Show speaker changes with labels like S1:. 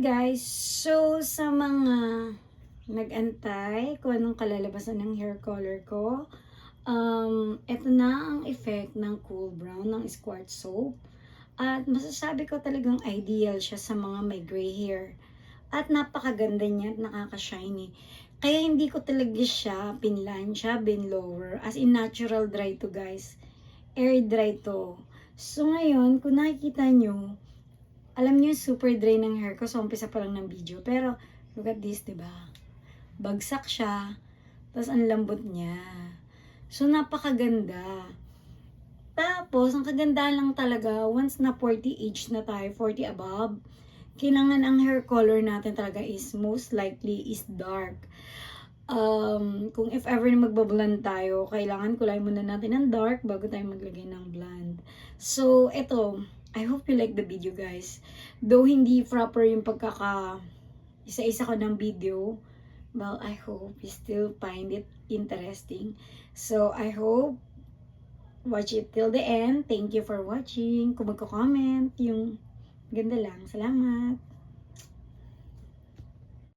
S1: guys! So, sa mga nag-antay kung anong kalalabasan ng hair color ko, eto na ang effect ng Cool Brown ng Squart Soap. At masasabi ko talagang ideal siya sa mga may gray hair. At napakaganda niya at nakaka-shiny. Kaya hindi ko talaga siya pinlansya, binlower. As in natural dry to guys. Air dry to. So ngayon, kung nakikita nyo, alam niyo super dry ng hair ko. So umpisa pa lang ng video. Pero look at this, diba? Bagsak siya. Tapos ang lambot niya. So napakaganda. Tapos, ang kagandahan lang talaga, once na 40 age na tayo, 40 above, kailangan ang hair color natin talaga is most likely is dark. Kung if ever na magbablend tayo, kailangan kulay muna natin ng dark bago tayo maglagay ng blonde. So, eto, I hope you like the video guys. Though hindi proper yung isa-isa ko ng video, well, I hope you still find it interesting. So, I hope watch it till the end. Thank you for watching. Kung magko-comment, yung ganda lang. Salamat.